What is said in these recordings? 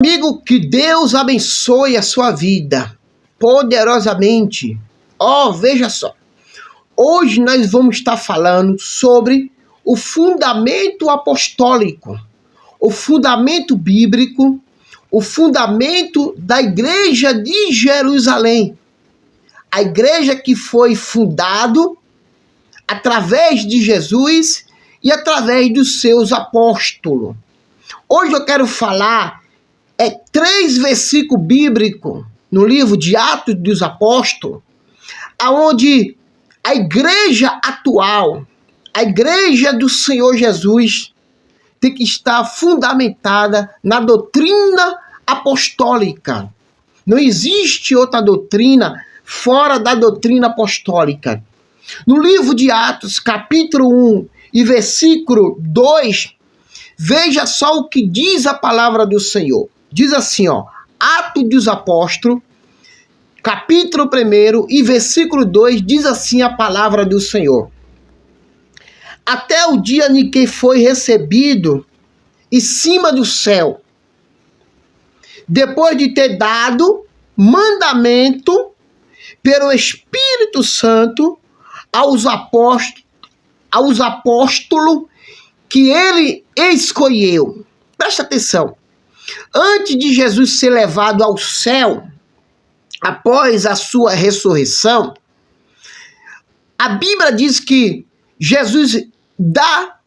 Amigo, que Deus abençoe a sua vida poderosamente. Veja só. Hoje nós vamos estar falando sobre o fundamento apostólico, o fundamento bíblico, o fundamento da igreja de Jerusalém. A igreja que foi fundado através de Jesus e através dos seus apóstolos. Hoje eu quero falar 3 versículos bíblicos no livro de Atos dos Apóstolos, aonde a igreja atual, a igreja do Senhor Jesus, tem que estar fundamentada na doutrina apostólica. Não existe outra doutrina fora da doutrina apostólica. No livro de Atos, capítulo 1 e versículo 2, veja só o que diz a palavra do Senhor. Diz assim, Atos dos Apóstolos, capítulo 1 e versículo 2, diz assim a palavra do Senhor. Até o dia em que foi recebido em cima do céu, depois de ter dado mandamento pelo Espírito Santo aos apóstolos que ele escolheu. Presta atenção. Antes de Jesus ser levado ao céu, após a sua ressurreição, a Bíblia diz que Jesus dá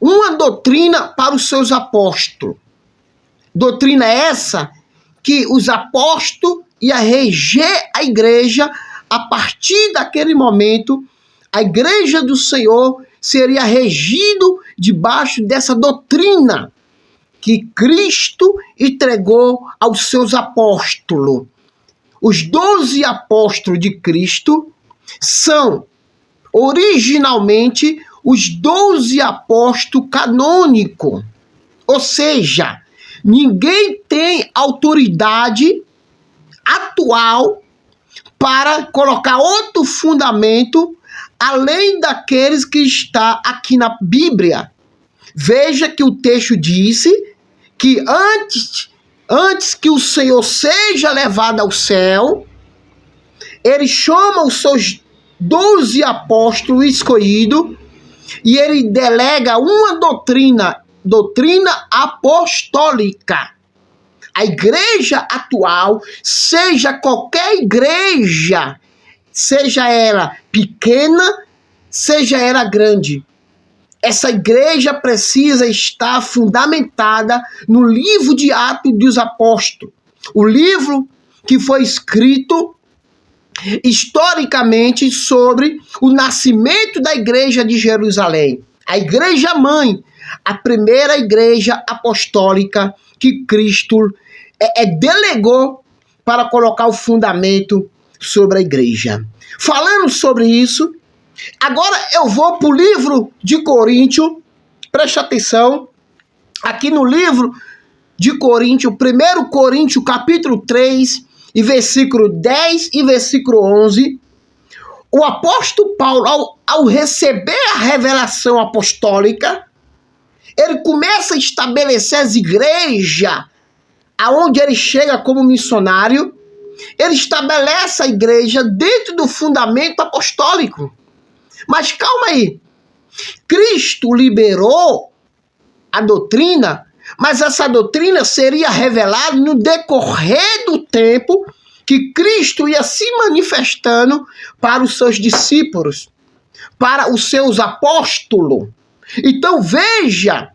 uma doutrina para os seus apóstolos. Doutrina essa que os apóstolos iam reger a igreja. A partir daquele momento, a igreja do Senhor seria regido debaixo dessa doutrina que Cristo entregou aos seus apóstolos. Os 12 apóstolos de Cristo são originalmente os 12 apóstolos canônicos. Ou seja, ninguém tem autoridade atual para colocar outro fundamento além daqueles que está aqui na Bíblia. Veja que o texto disse que antes que o Senhor seja levado ao céu, ele chama os seus 12 apóstolos escolhidos e ele delega uma doutrina apostólica. A igreja atual, seja qualquer igreja, seja ela pequena, seja ela grande, essa igreja precisa estar fundamentada no livro de Atos dos Apóstolos. O livro que foi escrito historicamente sobre o nascimento da igreja de Jerusalém. A igreja mãe, a primeira igreja apostólica que Cristo delegou para colocar o fundamento sobre a igreja. Falando sobre isso, agora eu vou para o livro de Coríntios. Preste atenção. Aqui no livro de Coríntios, 1 Coríntios, capítulo 3, e versículo 10 e versículo 11. O apóstolo Paulo, ao receber a revelação apostólica, ele começa a estabelecer as igrejas aonde ele chega como missionário. Ele estabelece a igreja dentro do fundamento apostólico. Mas calma aí, Cristo liberou a doutrina, mas essa doutrina seria revelada no decorrer do tempo que Cristo ia se manifestando para os seus discípulos, para os seus apóstolos. Então veja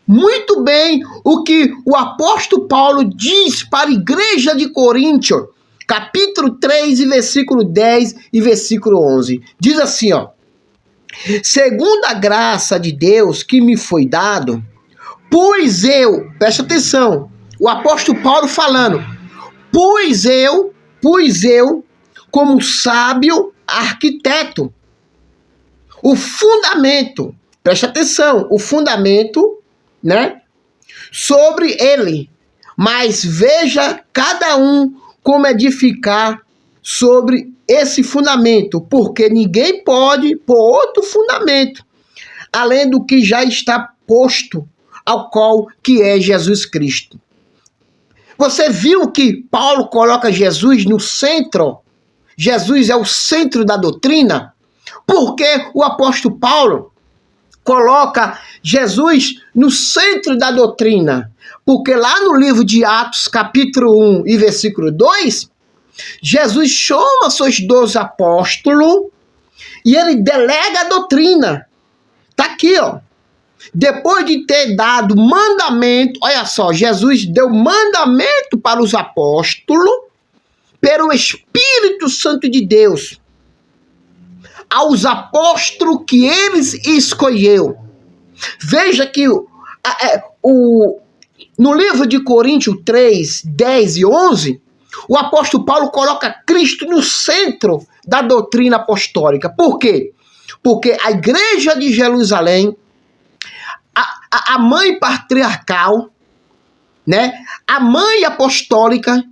muito bem o que o apóstolo Paulo diz para a igreja de Coríntios, capítulo 3, e versículo 10 e versículo 11. Diz assim, segundo a graça de Deus que me foi dado, pois eu, presta atenção, o apóstolo Paulo falando, pois eu, como sábio arquiteto, o fundamento, presta atenção, o fundamento, sobre ele, mas veja cada um como edificar sobre esse fundamento, porque ninguém pode pôr outro fundamento, além do que já está posto, ao qual que é Jesus Cristo. Você viu que Paulo coloca Jesus no centro? Jesus é o centro da doutrina? Porque o apóstolo Paulo coloca Jesus no centro da doutrina? Porque lá no livro de Atos, capítulo 1 e versículo 2, Jesus chama seus 12 apóstolos e ele delega a doutrina. Tá aqui, ó. Depois de ter dado mandamento, olha só, Jesus deu mandamento para os apóstolos, pelo Espírito Santo de Deus, aos apóstolos que eles escolheu. Veja que no livro de Coríntios 3, 10 e 11, o apóstolo Paulo coloca Cristo no centro da doutrina apostólica. Por quê? Porque a igreja de Jerusalém, a mãe patriarcal, né? A mãe apostólica,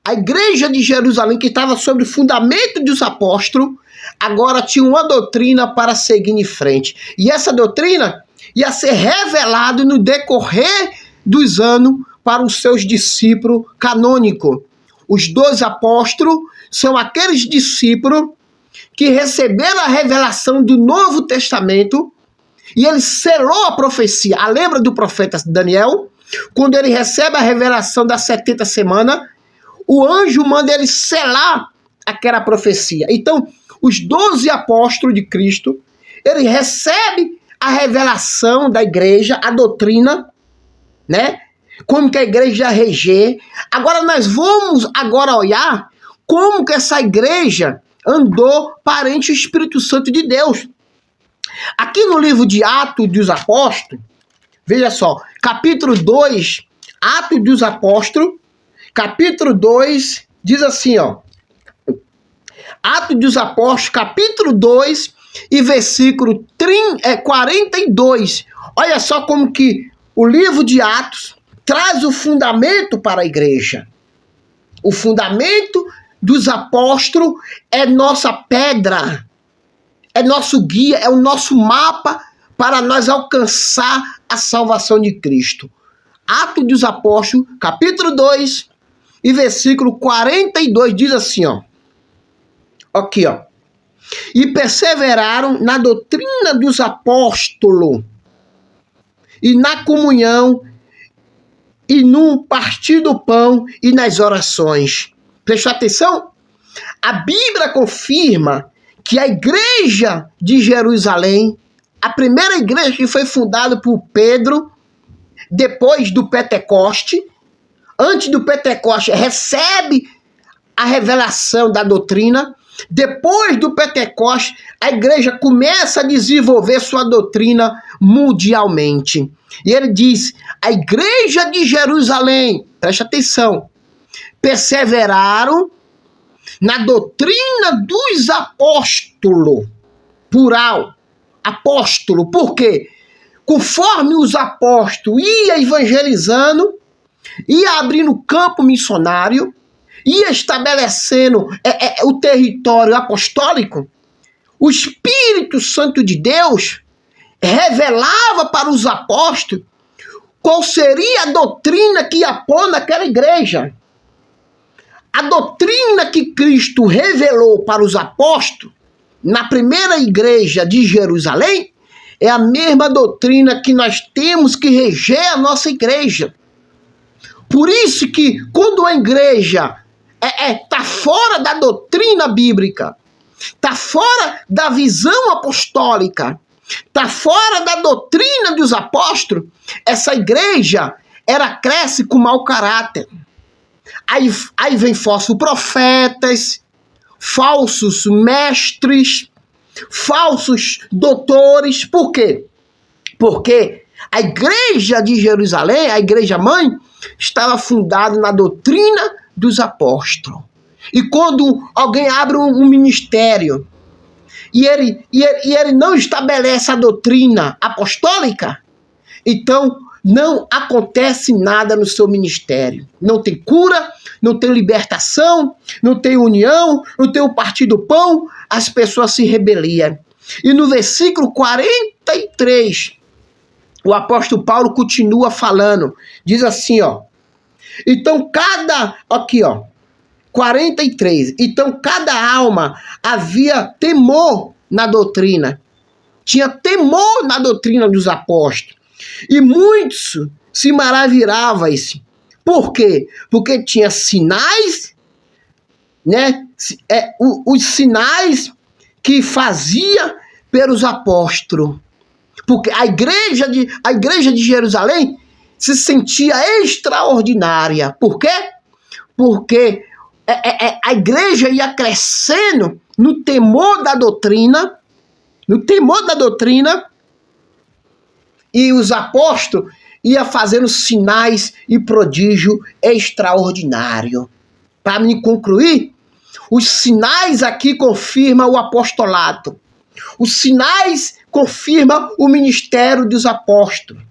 a igreja de Jerusalém, que estava sob o fundamento dos apóstolos, agora tinha uma doutrina para seguir em frente. E essa doutrina ia ser revelada no decorrer dos anos para os seus discípulos canônicos. Os 12 apóstolos são aqueles discípulos que receberam a revelação do Novo Testamento e ele selou a profecia. Lembra do profeta Daniel? Quando ele recebe a revelação das 70 semanas, o anjo manda ele selar aquela profecia. Então, os 12 apóstolos de Cristo, ele recebe a revelação da igreja, a doutrina, né? Como que a igreja reger. Agora nós vamos olhar como que essa igreja andou perante o Espírito Santo de Deus. Aqui no livro de Atos dos Apóstolos, veja só, capítulo 2, Atos dos Apóstolos, capítulo 2, diz assim, ó. Atos dos Apóstolos, capítulo 2 e versículo 42. Olha só como que o livro de Atos traz o fundamento para a igreja. O fundamento dos apóstolos é nossa pedra, é nosso guia, é o nosso mapa para nós alcançar a salvação de Cristo. Atos dos Apóstolos, capítulo 2 e versículo 42, diz assim, ó. Aqui, ó. E perseveraram na doutrina dos apóstolos e na comunhão e no partir do pão e nas orações. Prestou atenção? A Bíblia confirma que a igreja de Jerusalém, a primeira igreja que foi fundada por Pedro, depois do Pentecoste, antes do Pentecoste, recebe a revelação da doutrina. Depois do Pentecoste, a igreja começa a desenvolver sua doutrina mundialmente. E ele diz, a igreja de Jerusalém, preste atenção, perseveraram na doutrina dos apóstolos, plural, apóstolo. Por quê? Conforme os apóstolos iam evangelizando, ia abrindo campo missionário, ia estabelecendo o território apostólico, o Espírito Santo de Deus revelava para os apóstolos qual seria a doutrina que ia pôr naquela igreja. A doutrina que Cristo revelou para os apóstolos na primeira igreja de Jerusalém é a mesma doutrina que nós temos que reger a nossa igreja. Por isso que quando a igreja está fora da doutrina bíblica, está fora da visão apostólica, está fora da doutrina dos apóstolos, essa igreja, ela cresce com mau caráter. Aí vem falsos profetas, falsos mestres, falsos doutores. Por quê? Porque a igreja de Jerusalém, a igreja mãe, estava fundada na doutrina dos apóstolos. E quando alguém abre um ministério e ele não estabelece a doutrina apostólica, então não acontece nada no seu ministério. Não tem cura, não tem libertação, não tem união, não tem o partir do pão, as pessoas se rebeliam. E no versículo 43, o apóstolo Paulo continua falando, diz assim, ó, Então, aqui, ó, 43. Então, cada alma havia temor na doutrina. Tinha temor na doutrina dos apóstolos. E muitos se maravilhavam. Por quê? Porque tinha sinais, né? Os sinais que fazia pelos apóstolos. Porque a igreja de Jerusalém se sentia extraordinária. Por quê? Porque a igreja ia crescendo no temor da doutrina, e os apóstolos iam fazendo sinais e prodígio extraordinário. Para me concluir, os sinais aqui confirmam o apostolado. Os sinais confirmam o ministério dos apóstolos.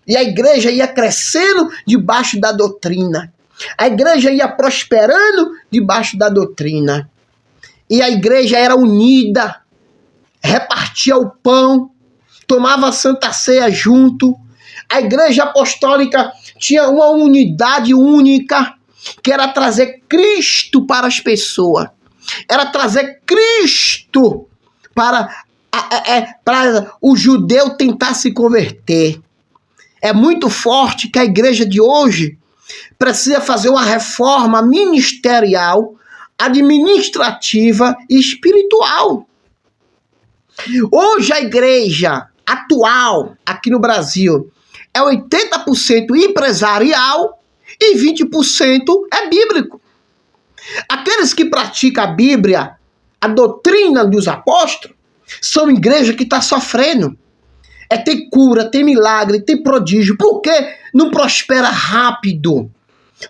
E a igreja ia crescendo debaixo da doutrina. A igreja ia prosperando debaixo da doutrina. E a igreja era unida, repartia o pão, tomava a Santa Ceia junto. A igreja apostólica tinha uma unidade única, que era trazer Cristo para as pessoas. Era trazer Cristo para o judeu tentar se converter. É muito forte que a igreja de hoje precisa fazer uma reforma ministerial, administrativa e espiritual. Hoje a igreja atual aqui no Brasil é 80% empresarial e 20% é bíblico. Aqueles que praticam a Bíblia, a doutrina dos apóstolos, são igreja que está sofrendo. Tem cura, tem milagre, tem prodígio. Por que não prospera rápido?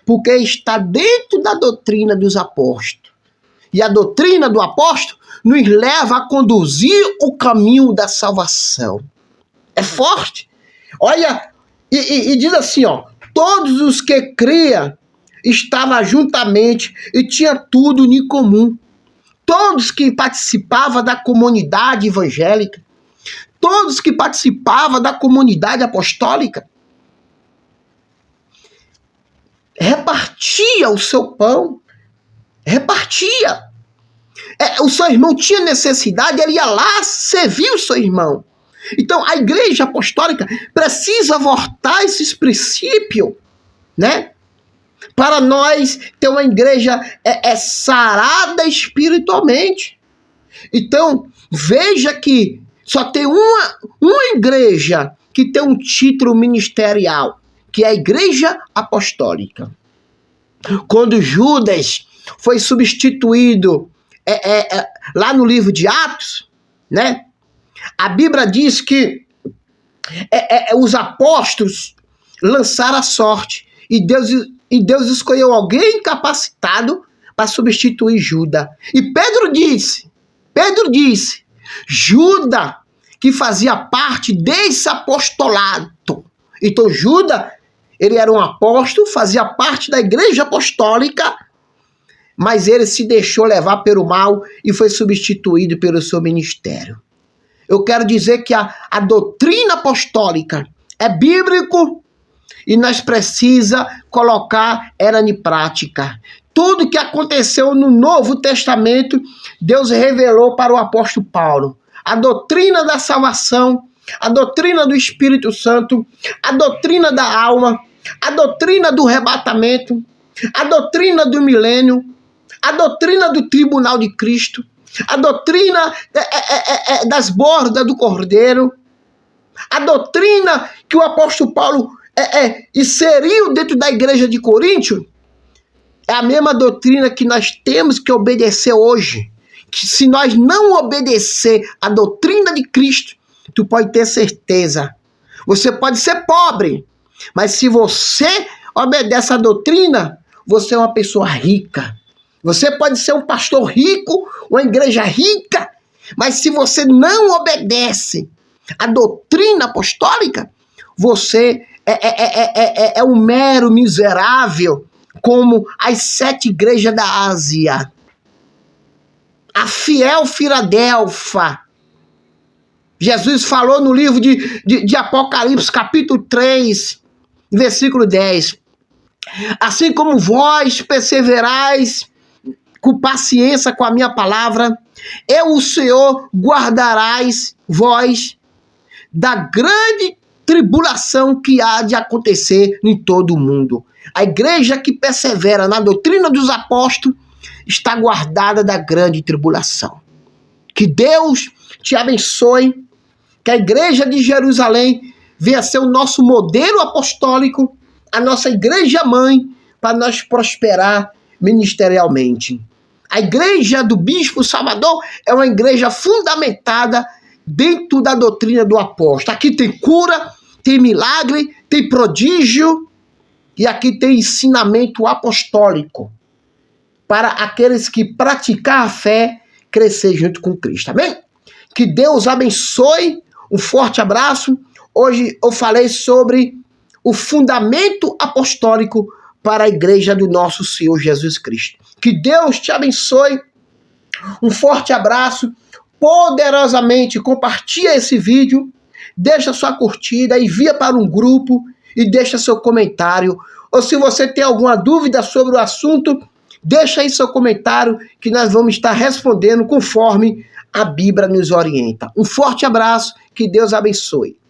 Porque está dentro da doutrina dos apóstolos. E a doutrina do apóstolo nos leva a conduzir o caminho da salvação. É forte. Olha, e diz assim, ó, todos os que criam estavam juntamente e tinha tudo em comum. Todos que participavam da comunidade evangélica, todos que participavam da comunidade apostólica, repartia o seu pão, repartia. O seu irmão tinha necessidade, ele ia lá servir o seu irmão. Então, a igreja apostólica precisa voltar esses princípios, né? Para nós ter uma igreja sarada espiritualmente. Então, veja que só tem uma igreja que tem um título ministerial, que é a igreja apostólica. Quando Judas foi substituído lá no livro de Atos, né? A Bíblia diz que os apóstolos lançaram a sorte e Deus escolheu alguém capacitado para substituir Judas. E Pedro disse, Judas, que fazia parte desse apostolado. Então Judas, ele era um apóstolo, fazia parte da igreja apostólica, mas ele se deixou levar pelo mal e foi substituído pelo seu ministério. Eu quero dizer que a doutrina apostólica é bíblico e nós precisamos colocar ela em prática. Tudo que aconteceu no Novo Testamento, Deus revelou para o apóstolo Paulo. A doutrina da salvação, a doutrina do Espírito Santo, a doutrina da alma, a doutrina do arrebatamento, a doutrina do milênio, a doutrina do tribunal de Cristo, a doutrina das bordas do Cordeiro, a doutrina que o apóstolo Paulo inseriu dentro da igreja de Coríntio, é a mesma doutrina que nós temos que obedecer hoje. Que se nós não obedecer a doutrina de Cristo, tu pode ter certeza. Você pode ser pobre, mas se você obedece a doutrina, você é uma pessoa rica. Você pode ser um pastor rico, uma igreja rica, mas se você não obedece a doutrina apostólica, você é um mero miserável, como as 7 igrejas da Ásia. A fiel Filadélfia. Jesus falou no livro de Apocalipse, capítulo 3, versículo 10. Assim como vós perseverais com paciência com a minha palavra, eu, o Senhor, guardarás vós da grande tribulação que há de acontecer em todo o mundo. A igreja que persevera na doutrina dos apóstolos está guardada da grande tribulação. Que Deus te abençoe, que a igreja de Jerusalém venha ser o nosso modelo apostólico, a nossa igreja mãe, para nós prosperar ministerialmente. A igreja do Bispo Salvador é uma igreja fundamentada dentro da doutrina do apóstolo. Aqui tem cura, tem milagre, tem prodígio e aqui tem ensinamento apostólico para aqueles que praticar a fé crescer junto com Cristo. Amém? Que Deus abençoe. Um forte abraço. Hoje eu falei sobre o fundamento apostólico para a igreja do nosso Senhor Jesus Cristo. Que Deus te abençoe. Um forte abraço. Poderosamente compartilha esse vídeo, deixa sua curtida, envia para um grupo e deixa seu comentário. Ou se você tem alguma dúvida sobre o assunto, deixa aí seu comentário que nós vamos estar respondendo conforme a Bíblia nos orienta. Um forte abraço, que Deus abençoe.